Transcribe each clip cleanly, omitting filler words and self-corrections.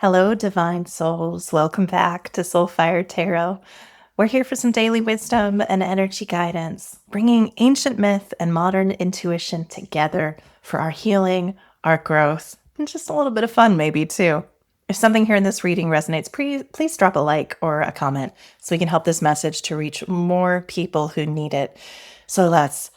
Hello, divine souls. Welcome back to Soulfire Tarot. We're here for some daily wisdom and energy guidance, bringing ancient myth and modern intuition together for our healing, our growth, and just a little bit of fun, maybe too. If something here in this reading resonates, please drop a like or a comment so we can help this message to reach more people who need it. So let's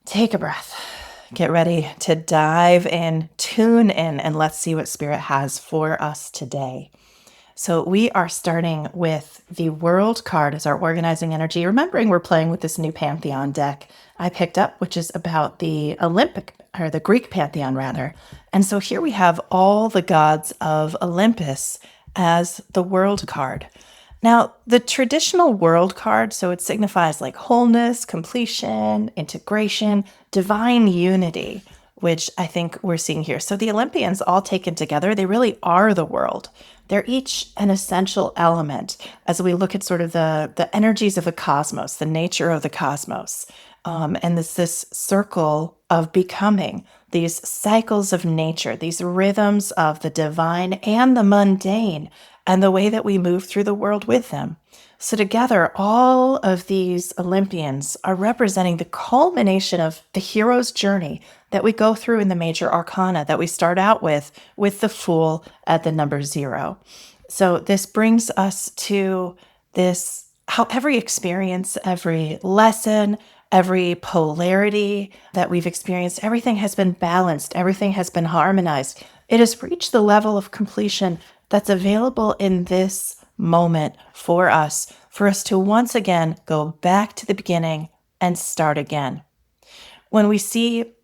take a breath. Get ready to dive in, tune in, and let's see what Spirit has for us today. So, we are starting with the World card as our organizing energy. Remembering we're playing with this new Pantheon deck I picked up, which is about the Olympic or the Greek Pantheon, rather. And so, here we have all the gods of Olympus as the World card. Now, the traditional world card, so it signifies like wholeness, completion, integration, divine unity, which I think we're seeing here. So the Olympians all taken together, they really are the world. They're each an essential element as we look at sort of the energies of the cosmos, the nature of the cosmos. And this circle of becoming, these cycles of nature, these rhythms of the divine and the mundane, and the way that we move through the world with them. So, together, all of these Olympians are representing the culmination of the hero's journey that we go through in the major arcana that we start out with the Fool at the number 0. So, this brings us to this how every experience, every lesson, every polarity that we've experienced, everything has been balanced, everything has been harmonized. It has reached the level of completion that's available in this moment for us to once again go back to the beginning and start again. When we see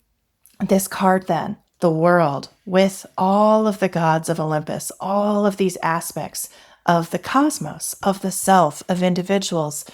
this card, then, the world, with all of the gods of Olympus, all of these aspects of the cosmos, of the self, of individuals,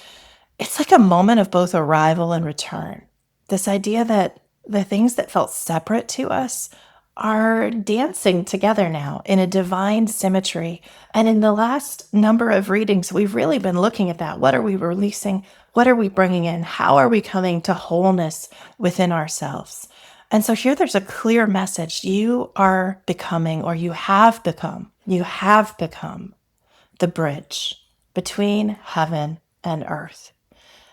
it's like a moment of both arrival and return. This idea that the things that felt separate to us are dancing together now in a divine symmetry. And in the last number of readings, we've really been looking at that. What are we releasing? What are we bringing in? How are we coming to wholeness within ourselves? And so here there's a clear message. You are becoming, or you have become the bridge between heaven and earth.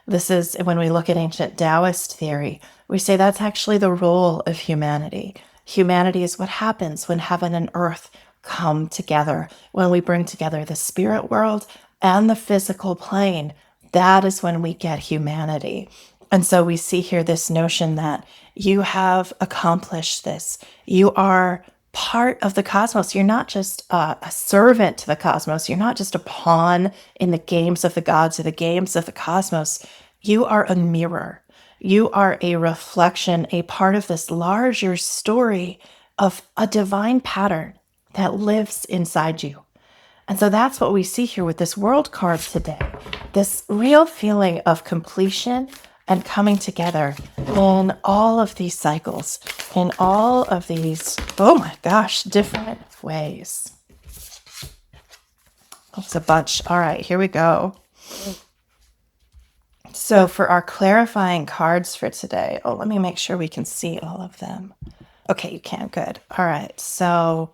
This is when we look at ancient Taoist theory, we say that's actually the role of humanity. Humanity is what happens when heaven and earth come together, when we bring together the spirit world and the physical plane. That is when we get humanity. And so we see here this notion that you have accomplished this. You are part of the cosmos. You're not just a servant to the cosmos. You're not just a pawn in the games of the gods or the games of the cosmos. You are a mirror. You are a reflection, a part of this larger story of a divine pattern that lives inside you. And so that's what we see here with this world card today. This real feeling of completion and coming together in all of these cycles, in all of these, oh my gosh, different ways. That's a bunch. All right, here we go. So for our clarifying cards for today, let me make sure we can see all of them. Okay, you can. Good. All right. So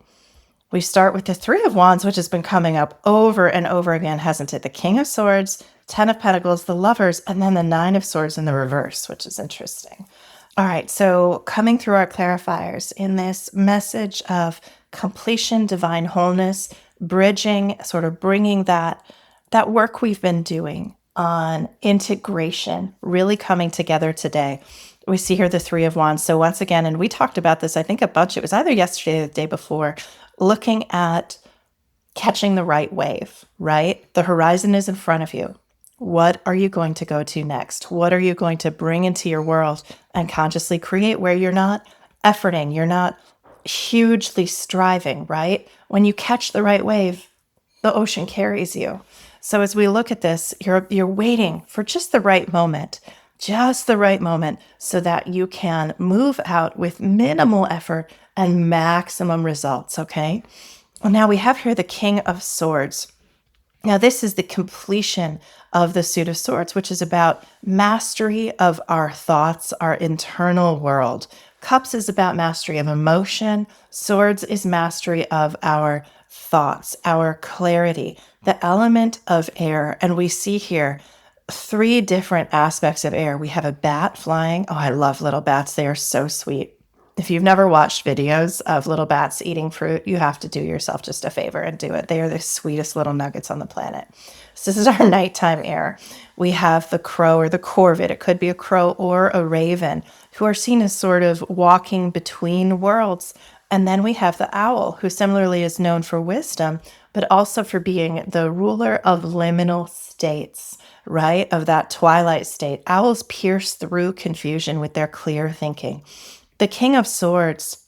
we start with the Three of Wands, which has been coming up over and over again, hasn't it? The King of Swords, Ten of Pentacles, the Lovers, and then the Nine of Swords in the reverse, which is interesting. All right. So coming through our clarifiers in this message of completion, divine wholeness, bridging, sort of bringing that work we've been doing on integration really coming together today. We see here the Three of Wands. So once again, and we talked about this, I think a bunch, it was either yesterday or the day before, looking at catching the right wave, right? The horizon is in front of you. What are you going to go to next? What are you going to bring into your world and consciously create where you're not efforting, you're not hugely striving, right? When you catch the right wave, the ocean carries you. So as we look at this, you're waiting for just the right moment so that you can move out with minimal effort and maximum results, okay? Well, now we have here the King of Swords. Now, this is the completion of the Suit of Swords, which is about mastery of our thoughts, our internal world. Cups is about mastery of emotion. Swords is mastery of our thoughts, our clarity, the element of air. And we see here three different aspects of air. We have a bat flying. Oh, I love little bats. They are so sweet. If you've never watched videos of little bats eating fruit, you have to do yourself just a favor and do it. They are the sweetest little nuggets on the planet. So this is our nighttime air. We have the crow or the corvid. It could be a crow or a raven who are seen as sort of walking between worlds. And then we have the owl, who similarly is known for wisdom, but also for being the ruler of liminal states, right? Of that twilight state. Owls pierce through confusion with their clear thinking. The King of Swords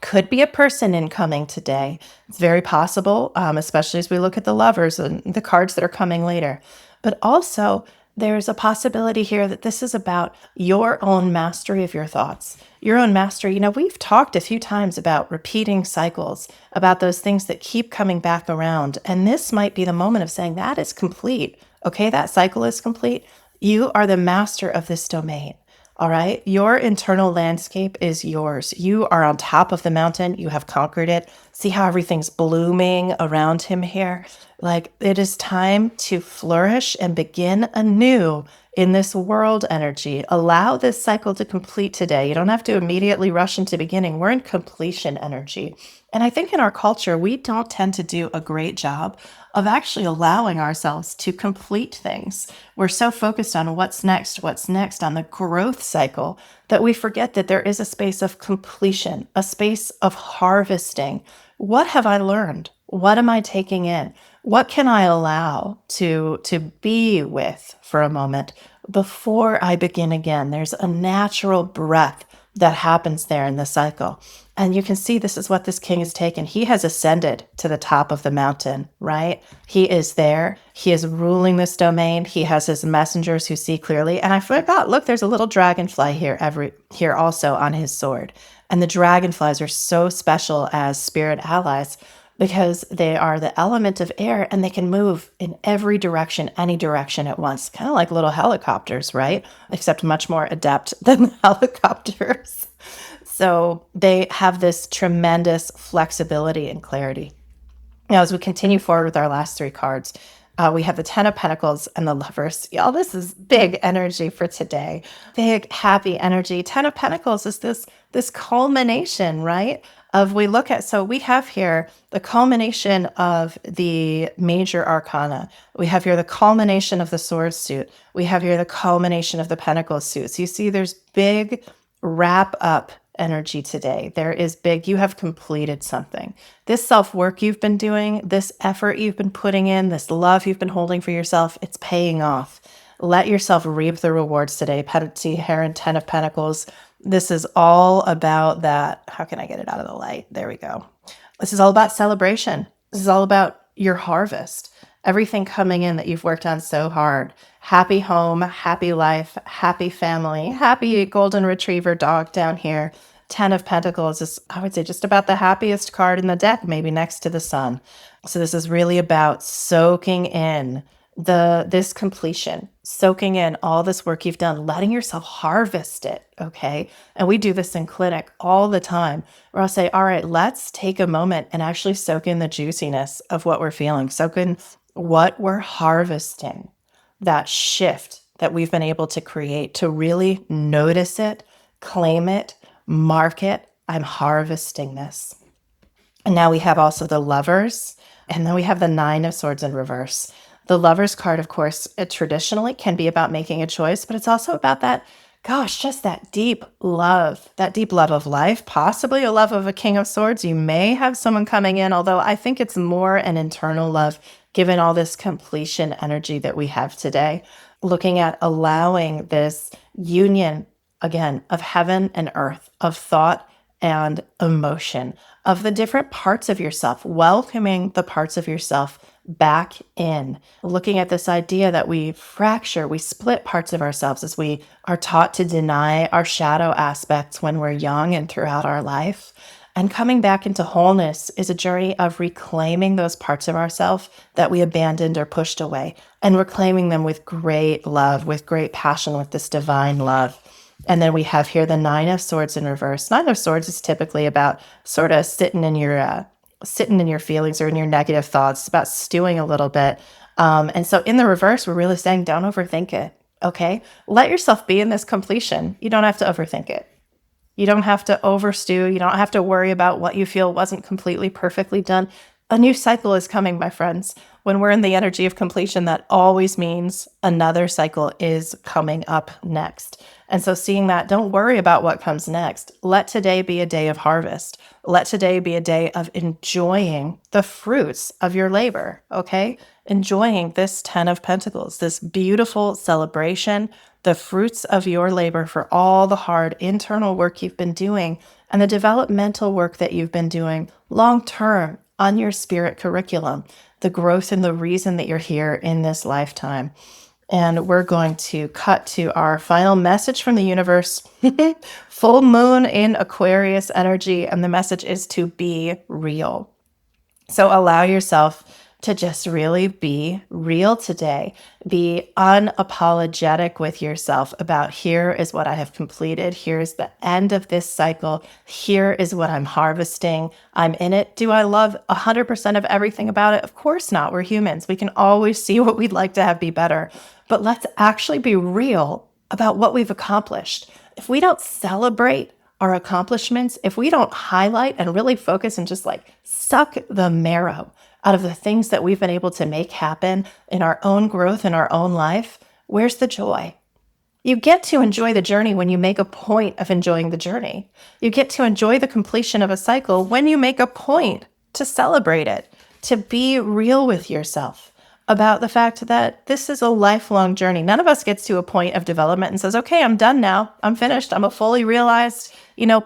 could be a person incoming today. It's very possible, especially as we look at the lovers and the cards that are coming later. But also, there's a possibility here that this is about your own mastery of your thoughts, your own mastery. We've talked a few times about repeating cycles, about those things that keep coming back around. And this might be the moment of saying that is complete. Okay, that cycle is complete. You are the master of this domain. All right. Your internal landscape is yours. You are on top of the mountain. You have conquered it. See how everything's blooming around him here? Like it is time to flourish and begin anew in this world energy. Allow this cycle to complete today. You don't have to immediately rush into beginning. We're in completion energy. And I think in our culture, we don't tend to do a great job of actually allowing ourselves to complete things. We're so focused on what's next, on the growth cycle, that we forget that there is a space of completion, a space of harvesting. What have I learned? What am I taking in? What can I allow to be with for a moment before I begin again? There's a natural breath that happens there in the cycle. And you can see this is what this king has taken. He has ascended to the top of the mountain, right? He is there. He is ruling this domain. He has his messengers who see clearly. And I forgot, look, there's a little dragonfly here also on his sword. And the dragonflies are so special as spirit allies because they are the element of air and they can move in every direction, any direction at once, kind of like little helicopters, right? Except much more adept than the helicopters. So they have this tremendous flexibility and clarity. Now, as we continue forward with our last three cards, we have the Ten of Pentacles and the Lovers. Y'all, this is big energy for today. Big, happy energy. Ten of Pentacles is this culmination, right? So we have here the culmination of the major arcana. We have here the culmination of the sword suit. We have here the culmination of the Pentacles suit. So you see there's big wrap up energy today. There is big, you have completed something. This self-work you've been doing, this effort you've been putting in, this love you've been holding for yourself, it's paying off. Let yourself reap the rewards today. Petite Heron, Ten of Pentacles. This is all about that. How can I get it out of the light? There we go. This is all about celebration. This is all about your harvest. Everything coming in that you've worked on so hard. Happy home, happy life, happy family, happy golden retriever dog down here. Ten of Pentacles is, I would say, just about the happiest card in the deck, maybe next to the sun. So this is really about soaking in this completion, soaking in all this work you've done, letting yourself harvest it, okay? And we do this in clinic all the time, where I'll say, all right, let's take a moment and actually soak in the juiciness of what we're feeling, soak in what we're harvesting, that shift that we've been able to create, to really notice it, claim it, mark it. I'm harvesting this. And now we have also the Lovers, and then we have the Nine of Swords in reverse. The Lovers card, of course, it traditionally can be about making a choice, but it's also about that, just that deep love of life, possibly a love of a King of Swords. You may have someone coming in, although I think it's more an internal love, given all this completion energy that we have today, looking at allowing this union, again, of heaven and earth, of thought and emotion, of the different parts of yourself, welcoming the parts of yourself back in, looking at this idea that we split parts of ourselves as we are taught to deny our shadow aspects when we're young and throughout our life. And coming back into wholeness is a journey of reclaiming those parts of ourselves that we abandoned or pushed away, and reclaiming them with great love, with great passion, with this divine love. And then we have here the Nine of Swords in reverse. Nine of Swords is typically about sort of sitting in your sitting in your feelings or in your negative thoughts. It's about stewing a little bit. And so in the reverse, we're really saying don't overthink it. Okay. Let yourself be in this completion. You don't have to overthink it. You don't have to overstew. You don't have to worry about what you feel wasn't completely perfectly done. A new cycle is coming, my friends. When we're in the energy of completion, that always means another cycle is coming up next. And so, seeing that, don't worry about what comes next. Let today be a day of harvest. Let today be a day of enjoying the fruits of your labor, okay? Enjoying this 10 of Pentacles, this beautiful celebration, the fruits of your labor for all the hard internal work you've been doing and the developmental work that you've been doing long term on your spirit curriculum, the growth and the reason that you're here in this lifetime. And we're going to cut to our final message from the universe. Full moon in Aquarius energy, and the message is to be real. So allow yourself to just really be real today. Be unapologetic with yourself about here is what I have completed. Here's the end of this cycle. Here is what I'm harvesting. I'm in it. Do I love 100% of everything about it? Of course not. We're humans. We can always see what we'd like to have be better. But let's actually be real about what we've accomplished. If we don't celebrate our accomplishments, if we don't highlight and really focus and just like suck the marrow out of the things that we've been able to make happen in our own growth in our own life, where's the joy? You get to enjoy the journey when you make a point of enjoying the journey. You get to enjoy the completion of a cycle when you make a point to celebrate it, to be real with yourself about the fact that this is a lifelong journey. None of us gets to a point of development and says, okay, I'm done now. I'm finished. I'm a fully realized,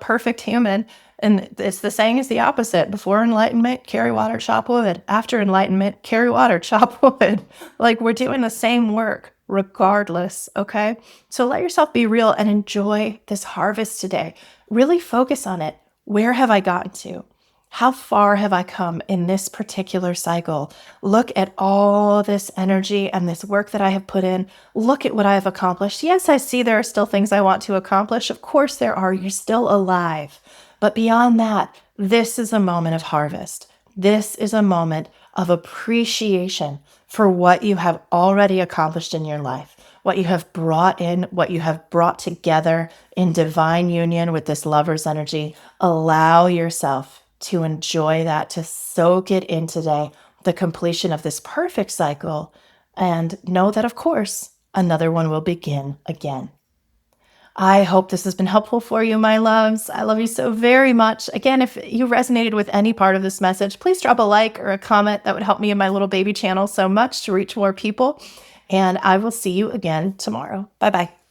perfect human. And it's the saying is the opposite. Before enlightenment, carry water, chop wood. After enlightenment, carry water, chop wood. Like we're doing the same work regardless, okay? So let yourself be real and enjoy this harvest today. Really focus on it. Where have I gotten to? How far have I come in this particular cycle? Look at all this energy and this work that I have put in. Look at what I have accomplished. Yes, I see there are still things I want to accomplish. Of course there are. You're still alive. But beyond that, this is a moment of harvest. This is a moment of appreciation for what you have already accomplished in your life, what you have brought in, what you have brought together in divine union with this lover's energy. Allow yourself to enjoy that, to soak it in today, the completion of this perfect cycle, and know that, of course, another one will begin again. I hope this has been helpful for you, my loves. I love you so very much. Again, if you resonated with any part of this message, please drop a like or a comment. That would help me and my little baby channel so much to reach more people. And I will see you again tomorrow. Bye-bye.